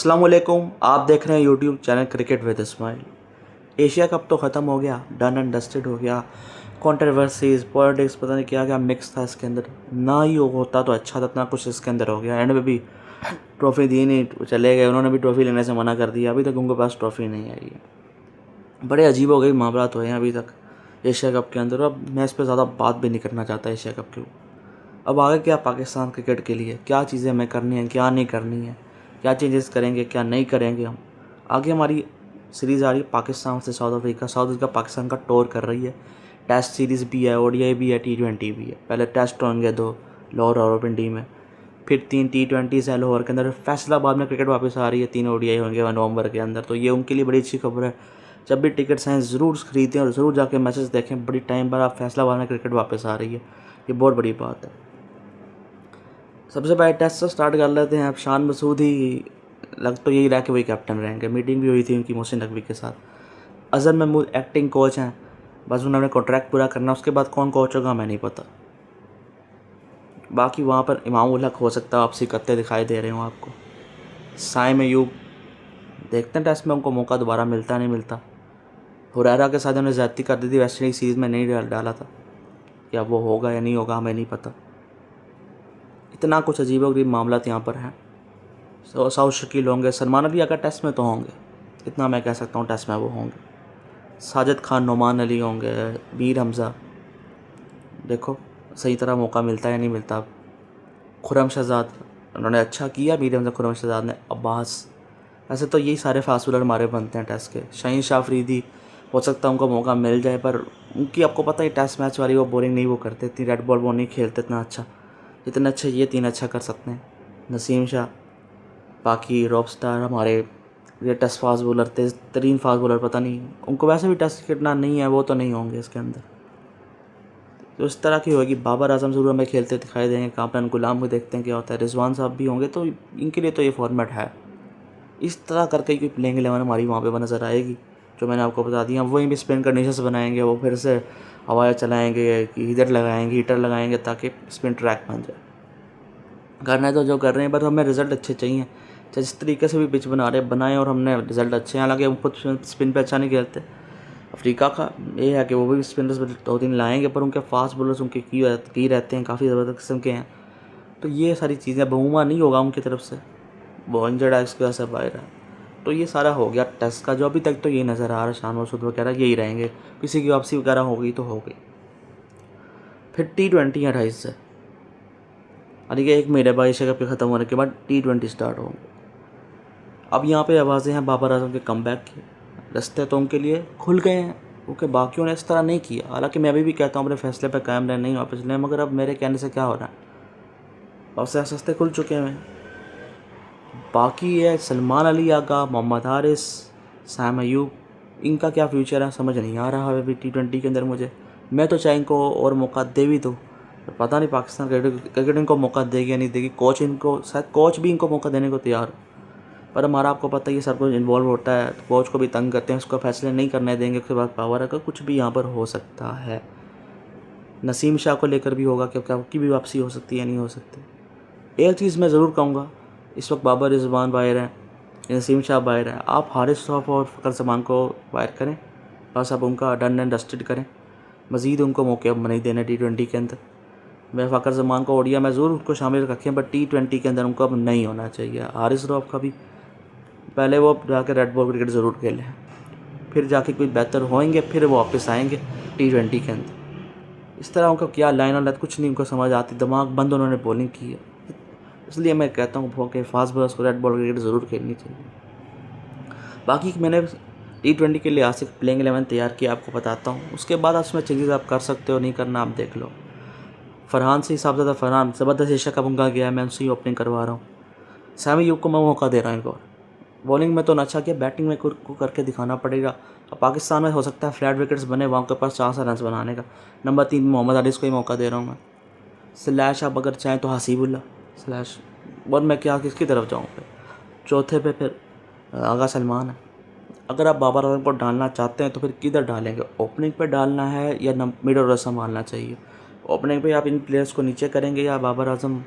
अस्सलाम वालेकुम। आप देख रहे हैं YouTube channel cricket with smile. Asia cup तो ख़त्म हो गया, डन एंड डस्टेड हो गया। कंट्रोवर्सीज, पॉलिटिक्स, पता नहीं क्या क्या मिक्स था इसके अंदर। ना ही होता तो अच्छा था, इतना कुछ इसके अंदर हो गया। एंड में भी ट्रॉफी दी नहीं, चले गए। उन्होंने भी ट्रॉफी लेने से मना कर दिया। अभी तक उनके पास ट्रॉफी नहीं आई है। बड़े अजीब हो गए मामलात हुए हैं अभी तक एशिया कप के अंदर। अब मैं इस पर ज़्यादा बात भी नहीं करना चाहता एशिया कप के ऊपर। अब आगे क्या पाकिस्तान क्रिकेट के लिए क्या चीज़ें हमें करनी है, क्या नहीं करनी है, क्या चेंजेस करेंगे, क्या नहीं करेंगे हम। आगे हमारी सीरीज़ आ रही है पाकिस्तान से south Africa. South Africa Pakistan का टूर कर रही है। टेस्ट सीरीज़ भी है, ओडीआई भी है, T20 भी है। पहले टेस्ट होंगे 2 लाहौर और रावलपिंडी में, फिर 3 T20 है लाहौर के अंदर। फैसलाबाद में क्रिकेट वापस आ रही है, 3 ओडीआई होंगे नवंबर के अंदर। तो ये उनके लिए बड़ी अच्छी खबर है। जब भी टिकट्स हैं ज़रूर खरीदें और ज़रूर जाके मैचेस देखें। बड़ी टाइम बाद फैसलाबाद में क्रिकेट वापस आ रही है, ये बहुत बड़ी बात है। सबसे पहले टेस्ट से स्टार्ट कर लेते हैं। अब शान मसूद ही लग तो यही रहा कि वही कैप्टन रहेंगे। मीटिंग भी हुई थी उनकी मोहसिन नकवी के साथ। अजहर महमूद एक्टिंग कोच हैं, बस उन्होंने कॉन्ट्रैक्ट पूरा करना। उसके बाद कौन कोच होगा हमें नहीं पता। बाकी वहाँ पर इमाम उल हक हो सकता है वापसी करते दिखाई दे रहे हो आपको। साइम अयूब देखते हैं टेस्ट में उनको मौका दोबारा मिलता नहीं मिलता। हुरैरा के साथ उन्होंने ज़्यादती कर दी थी, वेस्ट इंडीज सीरीज़ में नहीं डाला था। क्या वो होगा या नहीं होगा हमें नहीं पता। इतना कुछ अजीबोगरीब मामला यहाँ पर हैं। साउथ शकील होंगे, सलमान अली अगर टेस्ट में तो होंगे, इतना मैं कह सकता हूँ टेस्ट में वो होंगे। साजिद खान, नोमान अली होंगे, मीर हमज़ा। देखो सही तरह मौका मिलता है या नहीं मिलता। खुरम शहजाद उन्होंने अच्छा किया, मीर हमज़ा, खुरम शहजाद ने, अब्बास। ऐसे तो यही सारे फास्ट बॉलर हमारे बनते हैं टेस्ट के। शाहीन शाह अफरीदी हो सकता है उनको मौका मिल जाए, पर उनकी आपको पता है टेस्ट मैच वाली वो बोलिंग नहीं वो करते, इतनी रेड बॉल वो नहीं खेलते इतना अच्छा जितना अच्छा ये 3 अच्छा कर सकते हैं। नसीम शाह, बाकी रॉब स्टार हमारे ये टेस्ट फास्ट बॉलर, तेज तरीन फास्ट बॉलर, पता नहीं उनको वैसे भी टेस्ट कितना नहीं है, वो तो नहीं होंगे इसके अंदर। तो इस तरह की होगी। बाबर आजम ज़रूर हमें खेलते दिखाई देंगे। कामरान गुलाम को देखते हैं क्या होता है। रिजवान साहब भी होंगे, तो इनके लिए तो ये फॉर्मेट है। इस तरह करके कोई प्लेइंग 11 हमारी वहाँ पे नज़र आएगी जो मैंने आपको बता दिया। वहीं भी स्पिन कंडीशंस बनाएंगे, वो फिर से हवाएं चलाएंगे, हीटर लगाएंगे, ताकि स्पिन ट्रैक बन जाए। करना है तो जो कर रहे हैं, बट हमें रिज़ल्ट अच्छे चाहिए। जिस तरीके से भी पिच बना रहे बनाएं और हमने रिज़ल्ट अच्छे हैं। हालांकि हम खुद स्पिन पे अच्छा नहीं खेलते। अफ्रीका का ये है कि वो भी स्पिनर्स 2-3 लाएंगे, पर उनके फास्ट बॉलर्स उनके की रहते हैं, काफ़ी ज़बरदस्त किस्म के हैं। तो ये सारी चीज़ें बहुमा नहीं होगा उनकी तरफ से, वो इंजर्ड है, इसकी वजह से बाहर है। तो ये सारा हो गया टेस्ट का। जो अभी तक तो यही नज़र आ रहा है, शान मसूद वगैरह यही रहेंगे। किसी की वापसी वगैरह हो गई तो हो गई। फिर T20 है 28 से, यानी कि 1 महीने बाद एशिया कप के ख़त्म होने के बाद T20 स्टार्ट होंगे। अब यहाँ पे आवाज़ें हैं बाबर आजम के कमबैक की। रास्ते तो उनके लिए खुल गए हैं, क्योंकि बाकियों ने इस तरह नहीं किया। हालांकि मैं अभी भी कहता हूँ अपने फैसले पर कायम रहें, नहीं वापस लें, मगर अब मेरे कहने से क्या हो रहा है, वापस रास्ते खुल चुके हैं। बाकी है सलमान अली आगा, मोहम्मद हारिस, साइम अयूब, इनका क्या फ्यूचर है समझ नहीं आ रहा है अभी T20 के अंदर मुझे। मैं तो चाहे इनको और मौका दे भी दूँ, पर पता नहीं पाकिस्तान क्रिकेट इनको मौका देगी या नहीं देगी। कोच इनको शायद कोच भी इनको मौका देने को तैयार हो, पर हमारा आपको पता ही है सब कुछ इन्वॉल्व होता है। तो कोच को भी तंग करते हैं, उसको फैसले नहीं करने देंगे, उसके बाद पावर है का कुछ भी यहाँ पर हो सकता है। नसीम शाह को लेकर भी होगा क्योंकि आपकी भी वापसी हो सकती है, नहीं हो सकती। एक चीज़ मैं ज़रूर कहूँगा, इस वक्त बाबर रिजवान बाहर हैं, नसीम शाह बाहर हैं, आप हारिस रऊफ और फ़खर जमान को बाहर करें, बस अब उनका डन एंड डस्टेड करें। मज़ीद उनको मौके अब नहीं देने T20 के अंदर। मैं फ़खर जमान को ओडिया में ज़रूर उनको शामिल रखें, बट T20 के अंदर उनको अब नहीं होना चाहिए। हारिस रऊफ का भी पहले वो जाके रेड बॉल क्रिकेट ज़रूर खेलें, फिर जाके कोई बेहतर होएंगे, फिर वो वापस आएंगे T20 के अंदर। इस तरह उनका क्या लाइन और कुछ नहीं उनको समझ आती, दिमाग बंद उन्होंने बॉलिंग की है। इसलिए मैं कहता हूँ कि फास्ट बॉलर्स को रेड बॉल क्रिकेट ज़रूर खेलनी चाहिए। बाकी मैंने T20 के लिए आज से प्लेइंग 11 तैयार किया, आपको बताता हूँ। उसके बाद उसमें चेंजेस आप कर सकते हो, नहीं करना आप देख लो। फरहान से हिसाब ज़्यादा, फरहान ज़बरदस्त एशिया कप उनका गया है, मैं उनसे ही ओपनिंग करवा रहा हूँ। सामी यूब को मैं मौका दे रहा हूँ एक और। बॉलिंग में तो अच्छा किया, बैटिंग में को करके दिखाना पड़ेगा। अब पाकिस्तान में हो सकता है फ्लैट विकेट्स बने, वहाँ के पास 4 रन बनाने का। नंबर 3 मोहम्मद हारिस को ही मौका दे रहा हूँ मैं। स्लैश आप अगर चाहें तो हसीबुल्ला स्लैश, और मैं क्या किसकी तरफ जाऊँ फिर। चौथे पे फिर आगा सलमान है। अगर आप बाबर आजम को डालना चाहते हैं तो फिर किधर डालेंगे, ओपनिंग पे डालना है या मिडल ऑर्डर संभालना चाहिए। ओपनिंग पे आप इन प्लेयर्स को नीचे करेंगे या बाबर आजम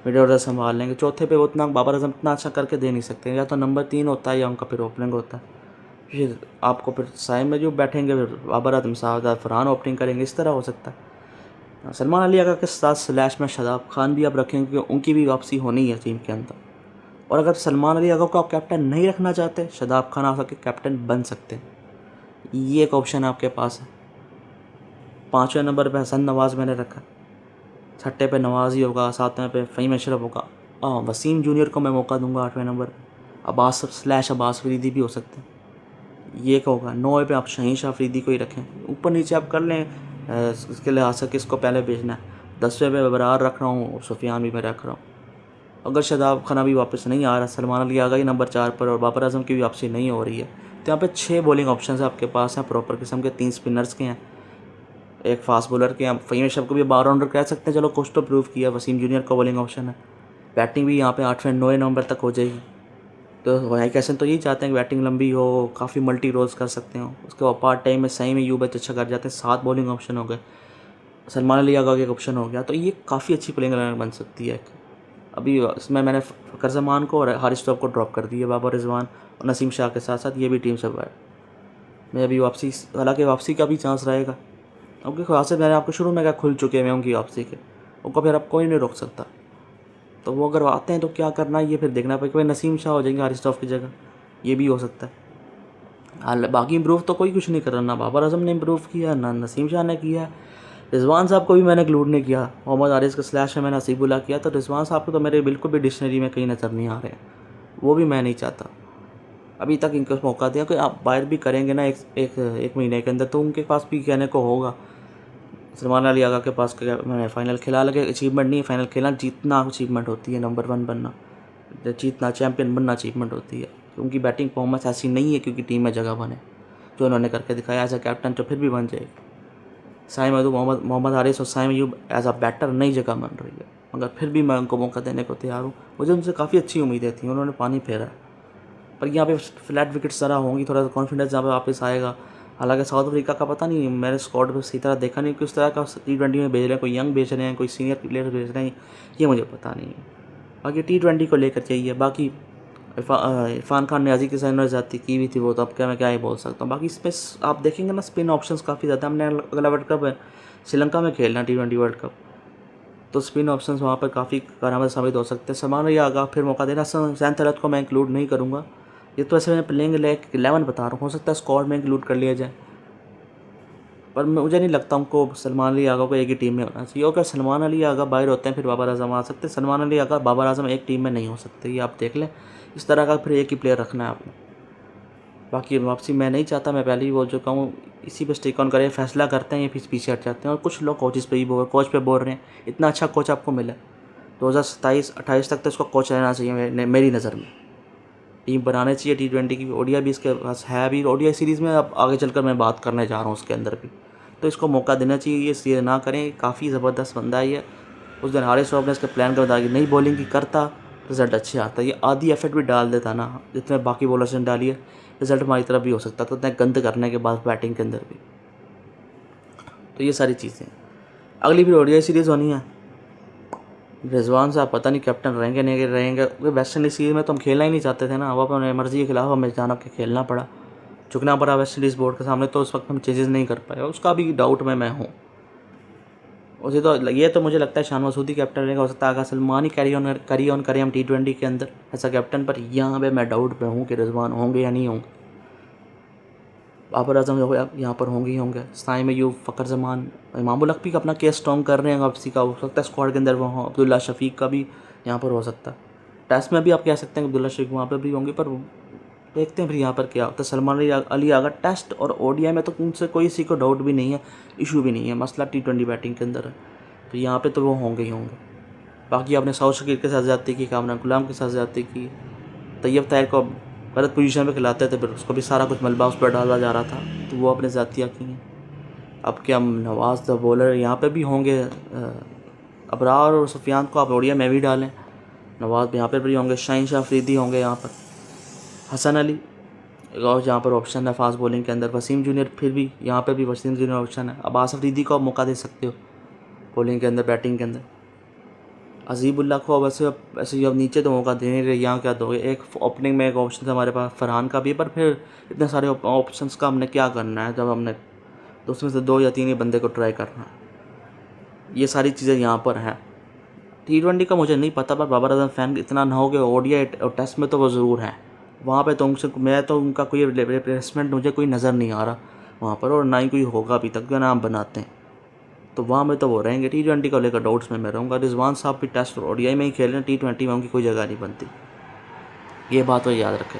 मिडिल ऑर्डर संभाल लेंगे। चौथे पे उतना बाबर आजम इतना अच्छा करके दे नहीं सकते, या तो नंबर 3 होता है या उनका फिर ओपनिंग होता है। फिर आपको फिर साइड में जो बैठेंगे फिर बाबर आजम, शाहजाद फरहान ओपनिंग करेंगे, इस तरह हो सकता है। सलमान अली आगा के साथ स्लैश में शादाब खान भी आप रखेंगे क्योंकि उनकी भी वापसी होनी है टीम के अंदर। और अगर सलमान अली आगा को आप कैप्टन नहीं रखना चाहते, शादाब खान आकर के कैप्टन बन सकते हैं, ये एक ऑप्शन आपके पास है। 5वें नंबर पे हसन नवाज़ मैंने रखा, 6ठे पे नवाज़ ही होगा, 7वें पे फ़हीम अशरफ होगा। वसीम जूनियर को मैं मौका दूंगा 8वें नंबर पे। अब्बास फरीदी भी हो सकते हैं, ये एक होगा। 9वें पे आप शहीन शाह फरीदी को ही रखें, ऊपर नीचे आप कर लें इसके लिहाज से किसको पहले भेजना है। 10वें पे बरार रख रहा हूँ और सुफियान भी मैं रख रहा हूँ। अगर शादाब खान अभी वापस नहीं आ रहा, सलमान अली आ गई नंबर 4 पर और बाबर आजम की भी वापसी नहीं हो रही है, तो यहाँ पे 6 बॉलिंग ऑप्शन आपके पास हैं प्रॉपर किस्म के। 3 स्पिनर्स के हैं, एक फास्ट बॉलर के हैं। फ़हीम अशरफ को भी ऑलराउंडर कह सकते हैं, चलो कुछ तो प्रूव किया। वसीम जूनियर का बॉलिंग ऑप्शन है। बैटिंग भी यहाँ पे 8वें 9वें नंबर तक हो जाएगी। तो वहीं कैसे तो यही चाहते हैं कि बैटिंग लंबी हो, काफ़ी मल्टी रोल्स कर सकते हो। उसके बाद पार्ट टाइम में सही में यूब अच्छा कर जाते हैं। 7 बॉलिंग ऑप्शन हो गए, सलमान अली आगा एक ऑप्शन हो गया, तो ये काफ़ी अच्छी प्लेइंग इलेवन बन सकती है। अभी इसमें मैंने फ़खर जमान को और हारिस रऊफ़ को ड्रॉप कर दिया, बाबर रिजवान और नसीम शाह के साथ साथ ये भी टीम से बाहर। मैं अभी वापसी, हालांकि वापसी का भी चांस रहेगा क्योंकि खासे मैंने आपको शुरू में क्या खुल चुके हैं उनकी वापसी के, उनको फिर अब कोई नहीं रोक सकता। तो वो अगर आते हैं तो क्या करना है ये फिर देखना पड़ेगा। नसीम शाह हो जाएंगे हारिस रऊफ़ की जगह, ये भी हो सकता है। हाल बाकी इम्प्रूव तो कोई कुछ नहीं कर रहा, ना बाबर आजम ने इम्प्रूव किया, ना नसीम शाह ने किया। रिजवान साहब को भी मैंने इंक्लूड नहीं किया, मोहम्मद हारिस का स्लैश में मैंने हसीबुल्ला किया, तो रिजवान साहब को तो मेरे बिल्कुल भी डिक्शनरी में कहीं नज़र नहीं आ रहे हैं, वो भी मैं नहीं चाहता। अभी तक इनको मौका दिया कि आप बाहर भी करेंगे ना एक महीने के अंदर, तो उनके पास भी कहने को होगा। सलमान अली आगा के पास मैंने फ़ाइनल खेला, लगे अचीवमेंट नहीं है फ़ाइनल खेलना, जीतना अचीवमेंट होती है, नंबर 1 बनना, जीतना चैम्पियन बनना अचीवमेंट होती है। उनकी बैटिंग परफॉर्मेंस ऐसी नहीं है क्योंकि टीम में जगह बने, जो उन्होंने करके दिखाया एज अ कैप्टन तो फिर भी बन जाएगी। साइम अय्यूब, मोहम्मद हारिस और साइम अय्यूब एज अ बैटर नई जगह बन रही है, मगर फिर भी मैं उनको मौका देने को तैयार हूँ। मुझे उनसे काफ़ी अच्छी उम्मीदें थी, उन्होंने पानी फेरा है। पर यहाँ पे फ्लैट विकेट्स ज़रा होंगी, थोड़ा सा कॉन्फिडेंस यहाँ पे वापस आएगा। हालांकि साउथ अफ्रीका का पता नहीं, मेरे स्क्वाड पे सही तरह देखा नहीं किस तरह का T20 में भेज रहे हैं, कोई यंग भेज रहे हैं, कोई सीनियर प्लेयर भेज रहे हैं, ये मुझे पता नहीं है। बाकी T20 को लेकर चाहिए। बाकी इरफान खान न्याजी के साथ जाती की भी थी, वो तो अब क्या मैं क्या ही बोल सकता हूँ। बाकी इसमें आप देखेंगे ना स्पिन ऑप्शंस काफ़ी ज़्यादा। हमने अगला वर्ल्ड कप है श्रीलंका में खेलना T20 वर्ल्ड कप, तो स्पिन ऑप्शंस वहाँ पर काफ़ी कारगर साबित हो सकते हैं। सलमान अली आगा फिर मौका देना। सैन तलत को मैं इंक्लूड नहीं करूँगा, ये तो ऐसे मैं प्लेइंग 11 बता रहा हूँ, हो सकता है स्क्वाड में इंक्लूड कर लिया जाए, पर मुझे नहीं लगता उनको सलमान अली आगा को एक ही टीम में होना चाहिए। अगर सलमान अली आगा बाहर होते हैं फिर बाबर आजम आ सकते हैं, सलमान अली आगा बाबर आजम एक टीम में नहीं हो सकते, ये आप देख लें। इस तरह का फिर एक ही प्लेयर रखना है आपने। बाकी वापसी मैं नहीं चाहता, मैं पहले ही बोल चुका हूँ, इसी पे स्टिक ऑन करें, फैसला करते हैं, ये फिर पीछे हट जाते हैं। और कुछ लोग कोच पे बोल रहे हैं, इतना अच्छा कोच आपको मिला 2027-28 तक तो इसको कोच रहना चाहिए मेरी नज़र में। टीम बनाने चाहिए T20 की, ओडिया भी इसके पास है। अभी ओडिया सीरीज़ में अब आगे चलकर मैं बात करने जा रहा हूँ उसके अंदर भी, तो इसको मौका देना चाहिए। ये इसलिए ना करें, काफ़ी ज़बरदस्त बंदा है ये। उस दिन हारिस रऊफ़ ने इसके प्लान कर बताया कि नई बॉलिंग की करता, रिजल्ट अच्छे आता। ये आधी एफर्ट भी डाल देता ना, जितने बाकी बॉलर्स ने डाली है, रिजल्ट हमारी तरफ भी हो सकता था उतने गंद करने के बाद बैटिंग के अंदर भी। तो ये सारी चीज़ें अगली फिर ओडिया सीरीज़ होनी है। रिजवान साहब पता नहीं कैप्टन रहेंगे नहीं रहेंगे, क्योंकि वेस्ट इंडीज़ सीरीज़ में तो हम खेलना ही नहीं चाहते थे ना, अब अपने मर्जी के खिलाफ हमें जाना के खेलना पड़ा, झुकना पड़ा वेस्ट इंडीज़ बोर्ड के सामने, तो उस वक्त हम चेंजेस नहीं कर पाए। उसका भी डाउट में मैं हूँ। उसे तो ये तो मुझे लगता है शान मसूदी कैप्टन रहेगा, हो सकता है आगा सलमान ही कैरी ऑन करें हम T20 के अंदर ऐसा कैप्टन। पर यहाँ पे मैं डाउट में हूँ कि रिजवान होंगे या नहीं होंगे। बाबर आजम यहाँ पर होंगे ही होंगे। साइम अय्यूब, फ़खर जमान, इमामुल हक भी अपना केस स्ट्रॉन्ग कर रहे हैं वापसी का, हो सकता है स्क्वाड के अंदर वो हों। अब्दुल्ला शफीक का भी यहाँ पर हो सकता है। टेस्ट में भी आप कह सकते हैं कि अब्दुल्ला शफीक वहाँ पर भी होंगे, पर देखते हैं फिर यहाँ पर क्या होता है। सलमान अली आगा टेस्ट और ODI में तो उनसे कोई किसी को डाउट भी नहीं है, इशू भी नहीं है, मसला T20 बैटिंग के अंदर है, तो यहाँ पे तो वो होंगे ही होंगे। बाकी आपने साउथ शकीर के साथ ज़्यादती की, कामरान गुलाम के साथ ज़्यादती की, तैयब ताहिर को गलत पोजीशन पे खिलाते थे, फिर उसको भी सारा कुछ मलबा उस पर डाला जा रहा था, तो वो अपने ज़्यादतियाँ की हैं। अब क्या हम नवाज़ द बॉलर यहाँ पे भी होंगे, अबरार और सुफियान को आप ODI में भी डालें, नवाज़ यहाँ पर भी होंगे, शाहीन शाह अफरीदी होंगे यहाँ पर, हसन अली और जहाँ पर ऑप्शन है फास्ट बॉलिंग के अंदर, वसीम जूनियर फिर भी यहाँ पर भी वसीम जूनियर ऑप्शन है। अब्बास अफरीदी को आप मौका दे सकते हो बॉलिंग के अंदर, बैटिंग के अंदर। अजीबुल्ला को वैसे ऐसे अब नीचे तो मौका दे नहीं रहे, यहाँ क्या दोगे। एक ओपनिंग में एक ऑप्शन था हमारे पास फरहान का भी, पर फिर इतने सारे ऑप्शंस का हमने क्या करना है जब हमने तो उसमें से 2 या 3 ही बंदे को ट्राई करना है। ये सारी चीज़ें यहाँ पर हैं। T20 का मुझे नहीं पता, पर बाबर आजम फ़ैन इतना ना हो कि ओडीआई और टेस्ट में तो वो ज़रूर है वहाँ पे। तो उनसे मैं तो उनका कोई रिप्लेसमेंट मुझे कोई नज़र नहीं आ रहा वहाँ पर, और ना ही कोई होगा अभी तक जो नाम बनाते हैं। तो वहाँ में तो वो रहेंगे। T20 को लेकर डाउट्स में मैं रहूँगा। रिजवान साहब भी टेस्ट और ओडीआई में ही खेल रहे हैं, T20 में उनकी कोई जगह नहीं बनती। ये बात तो याद रखें।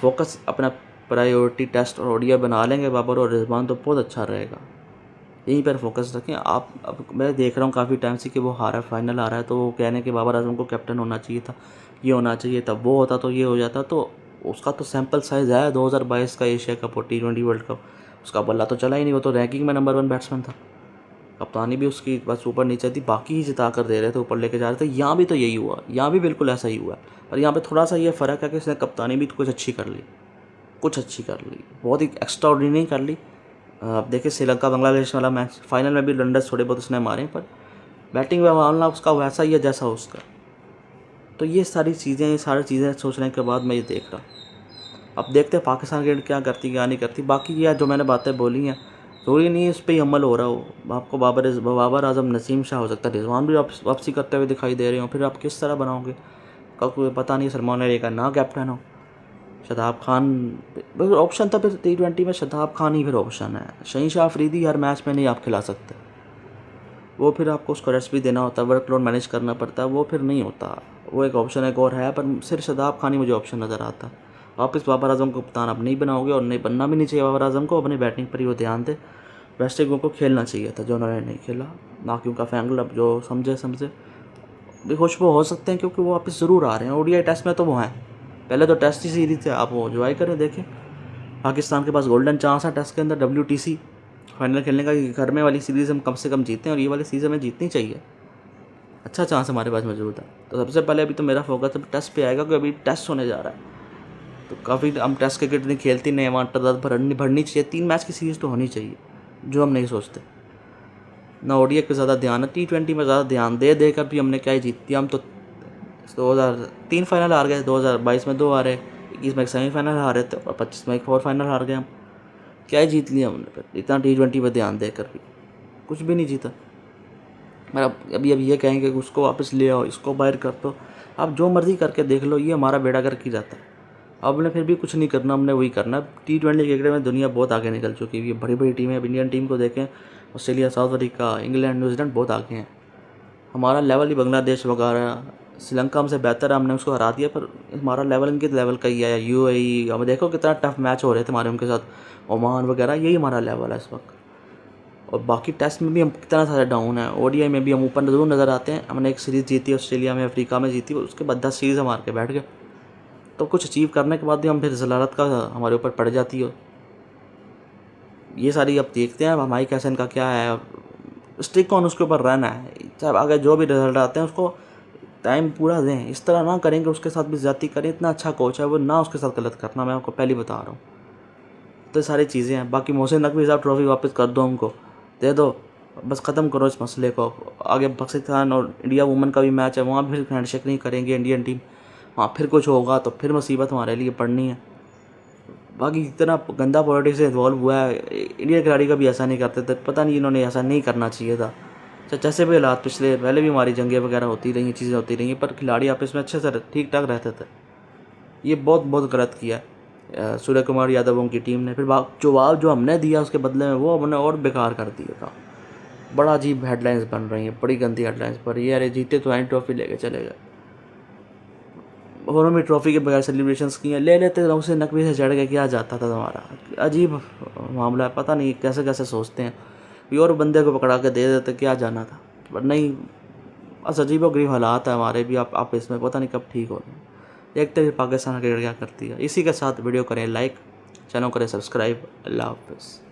फोकस अपना प्रायोरिटी टेस्ट और ओडीआई बना लेंगे बाबर और रिजवान, तो बहुत अच्छा रहेगा। यहीं पर फोकस रखें आप। अब मैं देख रहा हूँ काफ़ी टाइम से कि वो हारा फाइनल आ रहा है, तो वो कहने के बाबर आजम को कैप्टन होना चाहिए था, ये होना चाहिए था, वो होता तो ये हो जाता। तो उसका तो सैंपल साइज़ है 2022 का एशिया कप और T20 वर्ल्ड कप। उसका बल्ला तो चला ही नहीं, वो तो रैंकिंग में नंबर 1 बैट्समैन था। कप्तानी भी उसकी बस ऊपर नीचे थी, बाकी ही जिता कर दे रहे थे, ऊपर लेके जा रहे थे। यहाँ भी तो यही हुआ, यहाँ भी बिल्कुल ऐसा ही हुआ। पर यहाँ पे थोड़ा सा ये फ़र्क है कि इसने कप्तानी भी कुछ अच्छी कर ली, कुछ अच्छी कर ली, बहुत ही एक्स्ट्रा ऑर्डिनरी कर ली। अब देखिए श्रीलंका बांग्लादेश वाला मैच फाइनल में भी रनर्स थोड़े बहुत उसने मारे, पर बैटिंग में मामला उसका वैसा ही है जैसा उसका। तो ये सारी चीज़ें सोचने के बाद मैं ये देख रहा। अब देखते हैं पाकिस्तान क्रिकेट क्या करती क्या नहीं करती। बाकी ये जो मैंने बातें बोली हैं ज़रूरी नहीं है उस पर ही अमल हो रहा हो। आपको बाबर आजम नसीम शाह हो सकता है, रिजवान भी वापसी करते हुए दिखाई दे रहे हो, फिर आप किस तरह बनाओगे कल कोई पता नहीं। सलमान अली का ना कैप्टन हो, शताब खान ऑप्शन था, फिर T20 में शताब खान ही फिर ऑप्शन है। शहीन अफरीदी हर मैच में नहीं आप खिला सकते, वो फिर आपको उसको रेस्ट भी देना होता है, वर्कलोड मैनेज करना पड़ता है, वो फिर नहीं होता। वो एक ऑप्शन एक और है, पर सिर्फ शताब खान ही मुझे ऑप्शन नज़र आता है। वापस बाबर आजम को कप्तान आप नहीं बनाओगे, और नहीं बनना भी नहीं चाहिए बाबर आजम को। अपनी बैटिंग पर ही वो ध्यान दे। वेस्ट इंडीज़ को खेलना चाहिए था जो उन्होंने नहीं खेला, ना कि उनका फैन क्लब जो समझे भी खुश वो हो सकते हैं, क्योंकि वो वापस ज़रूर आ रहे हैं। ओडीआई टेस्ट में तो वो हैं, पहले तो टेस्ट ही सीरीज थे, आप वो एंजॉय करें। देखें पाकिस्तान के पास गोल्डन चांस है टेस्ट के अंदर WTC फाइनल खेलने का। घर में वाली सीरीज़ हम कम से कम जीते हैं, और ये वाली सीरीज़ हमें जीतनी चाहिए। अच्छा चांस हमारे पास मौजूद है। तो सबसे पहले अभी तो मेरा फोकस अब टेस्ट पे आएगा, क्योंकि अभी टेस्ट होने जा रहा है। तो काफ़ी हम टेस्ट क्रिकेट नहीं खेलती, नहीं वहाँ भरनी चाहिए। 3 मैच की सीरीज़ तो होनी चाहिए, जो हम नहीं सोचते। ना ओडीआई पे ज़्यादा ध्यान है, T20 में ज़्यादा ध्यान दे देकर भी हमने क्या ही जीती। हम तो 2003 फाइनल हार गए, 2022 में 2 हारे, 21 में एक सेमीफाइनल हारे थे, और 25 में एक और फाइनल हार गए हम। क्या ही जीत लिया हमने फिर इतना T20 पे ध्यान देकर भी, कुछ भी नहीं जीता। मेरा अभी ये कहेंगे कि उसको वापस ले आओ, इसको बाहर कर दो, आप जो मर्ज़ी करके देख लो, ये हमारा बेड़ा गर्क ही जाता है। अब हमने फिर भी कुछ नहीं करना, हमने वही करना। T20 क्रिकेट में दुनिया बहुत आगे निकल चुकी है, बड़ी बड़ी टीमें। इंडियन टीम को देखें, Australia, south Africa, England, New Zealand बहुत आगे हैं। हमारा लेवल ही बांग्लादेश वगैरह, श्रीलंका हमसे बेहतर है, हमने उसको हरा दिया, पर हमारा लेवल इनके लेवल का ही है। UAE, अब देखो कितना टफ मैच हो रहे थे हमारे उनके साथ, ओमान वगैरह, यही हमारा लेवल है इस वक्त। और बाकी टेस्ट में भी हम कितना सारा डाउन है, ओडीआई में भी हम ऊपर ज़रूर नज़र आते हैं। हमने एक सीरीज़ जीती ऑस्ट्रेलिया में, अफ्रीका में जीती, उसके बाद 10 सीरीज़ हम हार के बैठ गए। तो कुछ अचीव करने के बाद भी हम फिर ज़लालत का हमारे ऊपर पड़ जाती हो। ये सारी अब देखते हैं हमारी कैसे इनका क्या है। स्टिक ऑन उसके ऊपर रहना है, चाहे आगे जो भी रिजल्ट आते हैं उसको टाइम पूरा दें। इस तरह ना करेंगे उसके साथ भी ज़्यादती करें। इतना अच्छा कोच है वो, ना उसके साथ गलत करना, मैं आपको पहले बता रहा हूँ। तो सारी चीज़ें हैं। बाकी मोहसिन नकवी साहब ट्रॉफी वापस कर दो, हमको दे दो, बस ख़त्म करो इस मसले को। आगे पाकिस्तान और इंडिया वुमेन का भी मैच है, वहाँ भी फिर हैंडशेक नहीं करेंगे इंडियन टीम, वहाँ फिर कुछ होगा तो फिर मुसीबत हमारे लिए पड़नी है। बाकी इतना गंदा पॉलिटिक्स से इन्वॉल्व हुआ है, इंडियन खिलाड़ी का भी ऐसा नहीं करते थे, पता नहीं इन्होंने ऐसा नहीं करना चाहिए था। जैसे भी हालात पहले भी हमारी जंगें वगैरह होती रही, चीज़ें होती रही, पर खिलाड़ी आपस में अच्छे से ठीक ठाक रहते थे। ये बहुत बहुत गलत किया सूर्य कुमार यादव की टीम ने। फिर जवाब जो हमने दिया उसके बदले में वो हमने और बेकार कर दिया था। बड़ा अजीब हेडलाइंस बन रही हैं, बड़ी गंदी हेडलाइंस पर ये। अरे जीते तो ट्रॉफी लेके चले गए, उन्होंने भी ट्रॉफी के बगैर सेलिब्रेशंस किए, ले लेते तो उसे नकवी से चढ़ के क्या जाता था तुम्हारा। अजीब मामला है, पता नहीं कैसे कैसे सोचते हैं। कोई और बंदे को पकड़ा के दे देते, क्या जाना था, पर नहीं। बस अजीब व गरीब हालात है हमारे भी, आप इसमें पता नहीं कब ठीक हो रहे हैं। देखते हैं पाकिस्तान क्रिकेट क्या करती है। इसी के साथ वीडियो करें लाइक, चैनल करें सब्सक्राइब। अल्लाह हाफ़िज़।